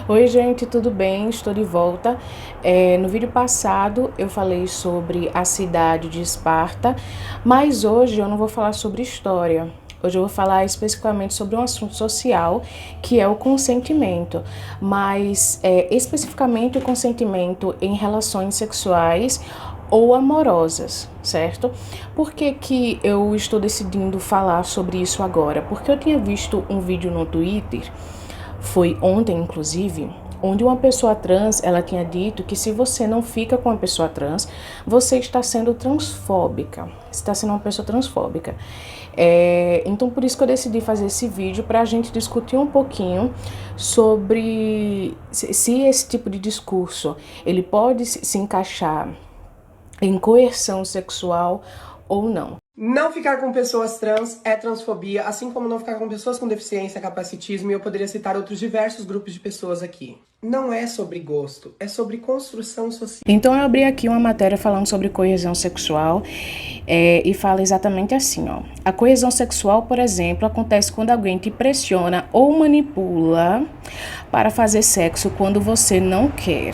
Oi gente, tudo bem? Estou de volta. No vídeo passado eu falei sobre a cidade de Esparta, mas hoje eu não vou falar sobre história. Hoje eu vou falar especificamente sobre um assunto social, que é o consentimento, mas especificamente o consentimento em relações sexuais ou amorosas, certo? Por que que eu estou decidindo falar sobre isso agora? Porque eu tinha visto um vídeo no Twitter, foi ontem inclusive, onde uma pessoa trans, ela tinha dito que se você não fica com uma pessoa trans, você está sendo transfóbica, está sendo uma pessoa transfóbica. Então por isso que eu decidi fazer esse vídeo para a gente discutir um pouquinho sobre se esse tipo de discurso ele pode se encaixar em coerção sexual ou não. Não ficar com pessoas trans é transfobia, assim como não ficar com pessoas com deficiência, capacitismo, e eu poderia citar outros diversos grupos de pessoas aqui. Não é sobre gosto, é sobre construção social. Então eu abri aqui uma matéria falando sobre coesão sexual e fala exatamente assim, ó. A coesão sexual, por exemplo, acontece quando alguém te pressiona ou manipula para fazer sexo quando você não quer.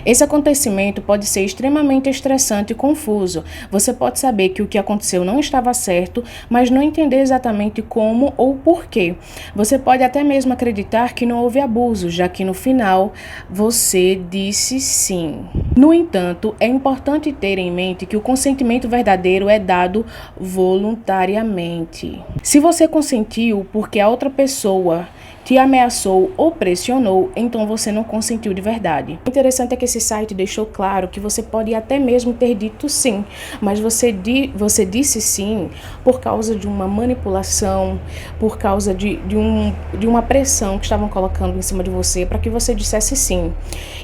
Esse acontecimento pode ser extremamente estressante e confuso. Você pode saber que o que aconteceu não estava certo, mas não entender exatamente como ou porquê. Você pode até mesmo acreditar que não houve abuso, já que no final você disse sim. No entanto, é importante ter em mente que o consentimento verdadeiro é dado voluntariamente. Se você consentiu porque a outra pessoa te ameaçou ou pressionou, então você não consentiu de verdade. O interessante é que esse site deixou claro que você pode até mesmo ter dito sim, mas você disse sim por causa de uma manipulação, por causa de uma pressão que estavam colocando em cima de você para que você dissesse sim.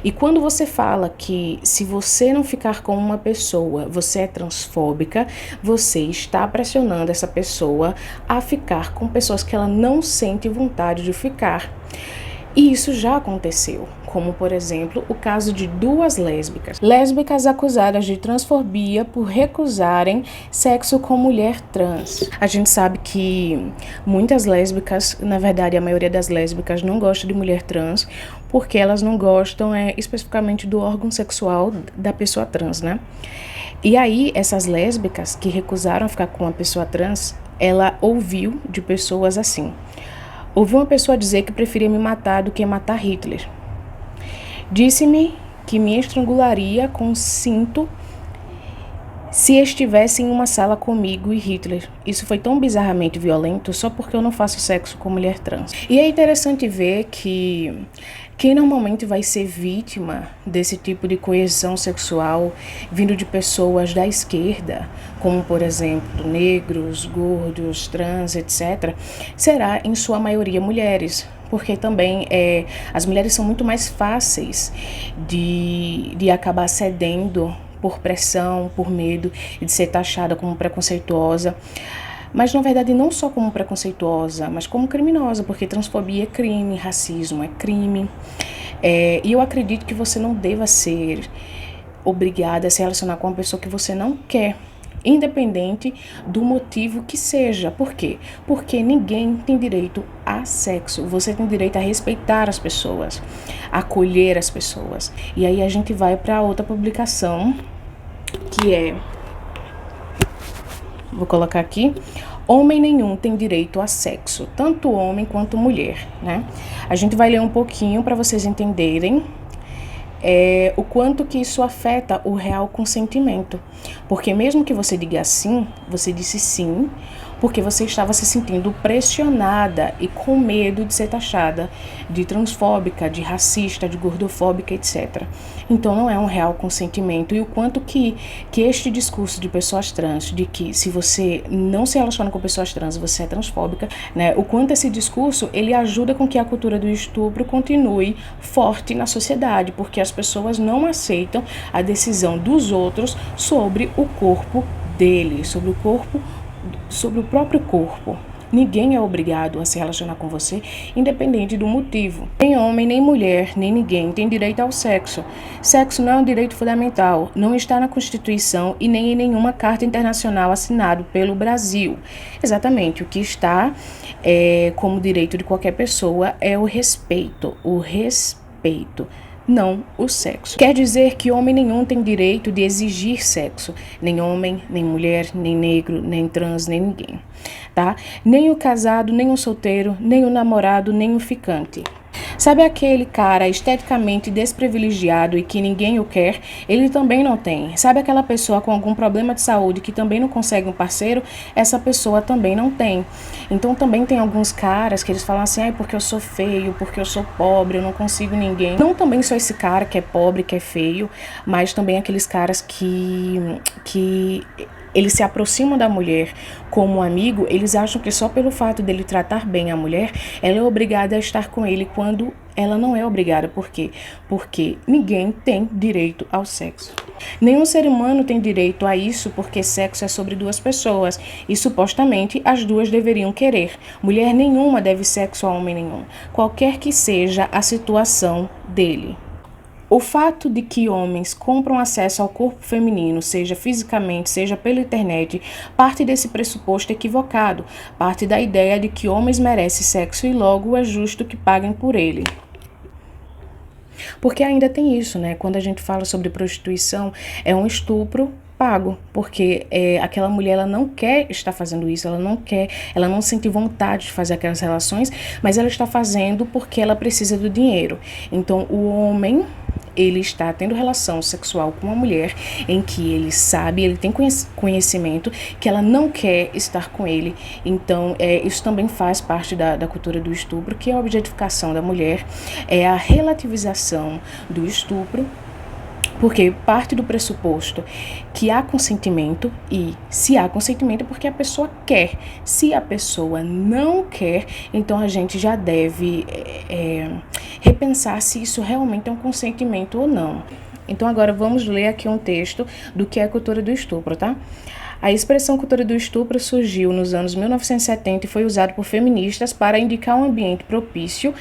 E quando você fala que se você não ficar com uma pessoa, você é transfóbica, você está pressionando essa pessoa a ficar com pessoas que ela não sente vontade de ficar. E isso já aconteceu, como por exemplo o caso de duas lésbicas acusadas de transfobia por recusarem sexo com mulher trans. A gente sabe que muitas lésbicas, na verdade a maioria das lésbicas não gosta de mulher trans porque elas não gostam especificamente do órgão sexual da pessoa trans, né? E aí essas lésbicas que recusaram ficar com uma pessoa trans, ela ouviu de pessoas assim: ouvi uma pessoa dizer que preferia me matar do que matar Hitler. Disse-me que me estrangularia com um cinto se estivesse em uma sala comigo e Hitler. Isso foi tão bizarramente violento só porque eu não faço sexo com mulher trans. E é interessante ver que quem normalmente vai ser vítima desse tipo de coerção sexual vindo de pessoas da esquerda, como por exemplo negros, gordos, trans, etc., será em sua maioria mulheres. Porque também as mulheres são muito mais fáceis de acabar cedendo por pressão, por medo de ser taxada como preconceituosa. Mas, na verdade, não só como preconceituosa, mas como criminosa, porque transfobia é crime, racismo é crime. E eu acredito que você não deva ser obrigada a se relacionar com uma pessoa que você não quer, independente do motivo que seja. Por quê? Porque ninguém tem direito a sexo. Você tem direito a respeitar as pessoas, a acolher as pessoas. E aí a gente vai para outra publicação, que é... Vou colocar aqui: homem nenhum tem direito a sexo, tanto homem quanto mulher, né? A gente vai ler um pouquinho para vocês entenderem o quanto que isso afeta o real consentimento. Porque mesmo que você diga sim, você disse sim porque você estava se sentindo pressionada e com medo de ser taxada de transfóbica, de racista, de gordofóbica, etc. Então não é um real consentimento. E o quanto que este discurso de pessoas trans, de que se você não se relaciona com pessoas trans, você é transfóbica, né? O quanto esse discurso, ele ajuda com que a cultura do estupro continue forte na sociedade, porque as pessoas não aceitam a decisão dos outros sobre o corpo dele, sobre o próprio corpo. Ninguém é obrigado a se relacionar com você, independente do motivo. Nem homem, nem mulher, nem ninguém tem direito ao sexo. Sexo não é um direito fundamental, não está na Constituição e nem em nenhuma carta internacional assinada pelo Brasil. Exatamente, o que está como direito de qualquer pessoa é o respeito. O respeito. respeito, não o sexo. Quer dizer que homem nenhum tem direito de exigir sexo, nem homem, nem mulher, nem negro, nem trans, nem ninguém, tá? Nem o casado, nem o solteiro, nem o namorado, nem o ficante. Sabe aquele cara esteticamente desprivilegiado e que ninguém o quer? Ele também não tem. Sabe aquela pessoa com algum problema de saúde que também não consegue um parceiro? Essa pessoa também não tem. Então também tem alguns caras que eles falam assim, ai, porque eu sou feio, porque eu sou pobre, eu não consigo ninguém. Não também sou esse cara que é pobre, que é feio, mas também aqueles caras que eles se aproximam da mulher como amigo, eles acham que só pelo fato dele tratar bem a mulher, ela é obrigada a estar com ele quando ela não é obrigada. Por quê? Porque ninguém tem direito ao sexo. Nenhum ser humano tem direito a isso, porque sexo é sobre duas pessoas e supostamente as duas deveriam querer. Mulher nenhuma deve sexo a homem nenhum, qualquer que seja a situação dele. O fato de que homens compram acesso ao corpo feminino, seja fisicamente, seja pela internet, parte desse pressuposto equivocado, parte da ideia de que homens merecem sexo e logo é justo que paguem por ele. Porque ainda tem isso, né? Quando a gente fala sobre prostituição, é um estupro pago, porque aquela mulher ela não quer estar fazendo isso, ela não sente vontade de fazer aquelas relações, mas ela está fazendo porque ela precisa do dinheiro. Então o homem, ele está tendo relação sexual com uma mulher em que ele sabe, ele tem conhecimento que ela não quer estar com ele. Então, isso também faz parte da cultura do estupro, que é a objetificação da mulher, é a relativização do estupro, porque parte do pressuposto que há consentimento, e se há consentimento é porque a pessoa quer. Se a pessoa não quer, então a gente já deve repensar se isso realmente é um consentimento ou não. Então agora vamos ler aqui um texto do que é a cultura do estupro, tá? A expressão cultura do estupro surgiu nos anos 1970 e foi usada por feministas para indicar um ambiente propício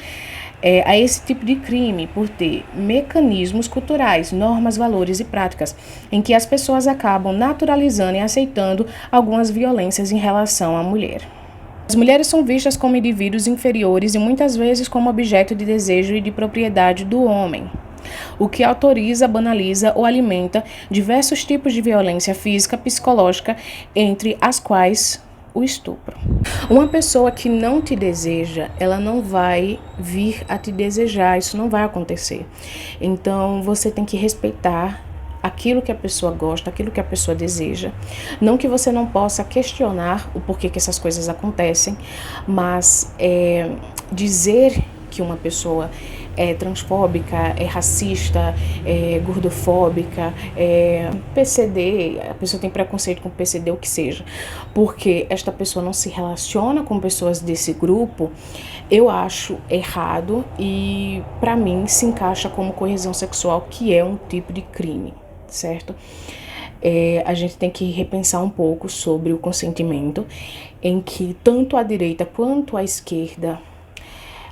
a esse tipo de crime, por ter mecanismos culturais, normas, valores e práticas, em que as pessoas acabam naturalizando e aceitando algumas violências em relação à mulher. As mulheres são vistas como indivíduos inferiores e muitas vezes como objeto de desejo e de propriedade do homem, o que autoriza, banaliza ou alimenta diversos tipos de violência física, psicológica, entre as quais o estupro. Uma pessoa que não te deseja, ela não vai vir a te desejar, isso não vai acontecer. Então você tem que respeitar aquilo que a pessoa gosta, aquilo que a pessoa deseja. Não que você não possa questionar o porquê que essas coisas acontecem, mas dizer que uma pessoa é transfóbica, é racista, é gordofóbica, é PCD, a pessoa tem preconceito com PCD, o que seja, porque esta pessoa não se relaciona com pessoas desse grupo, eu acho errado e, para mim, se encaixa como coerção sexual, que é um tipo de crime, certo? A gente tem que repensar um pouco sobre o consentimento, em que tanto a direita quanto a esquerda,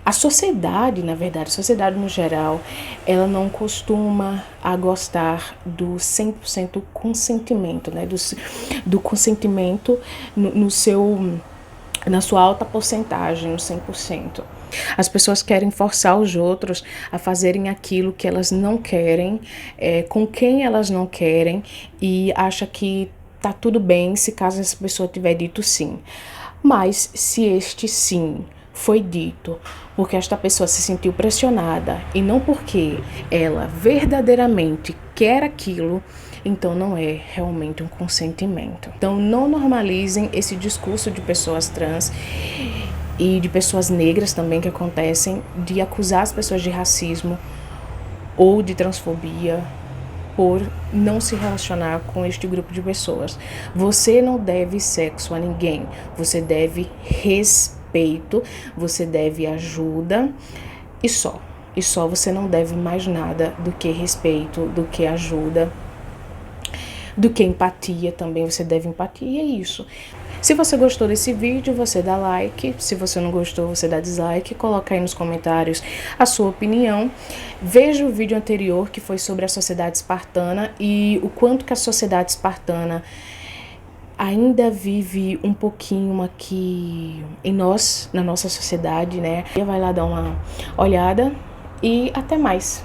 a sociedade, na verdade, a sociedade no geral, ela não costuma a gostar do 100% consentimento, né? Do consentimento na sua alta porcentagem, no 100%. As pessoas querem forçar os outros a fazerem aquilo que elas não querem, com quem elas não querem, e acha que tá tudo bem se caso essa pessoa tiver dito sim. Mas se este sim foi dito porque esta pessoa se sentiu pressionada e não porque ela verdadeiramente quer aquilo, então não é realmente um consentimento. Então não normalizem esse discurso de pessoas trans e de pessoas negras também que acontecem, de acusar as pessoas de racismo ou de transfobia por não se relacionar com este grupo de pessoas. Você não deve sexo a ninguém, você deve respeito, você deve ajuda e só. E só, você não deve mais nada do que respeito, do que ajuda, do que empatia também, você deve empatia, e é isso. Se você gostou desse vídeo, você dá like. Se você não gostou, você dá dislike. Coloca aí nos comentários a sua opinião. Veja o vídeo anterior, que foi sobre a sociedade espartana e o quanto que a sociedade espartana ainda vive um pouquinho aqui em nós, na nossa sociedade, né? Vai lá dar uma olhada e até mais.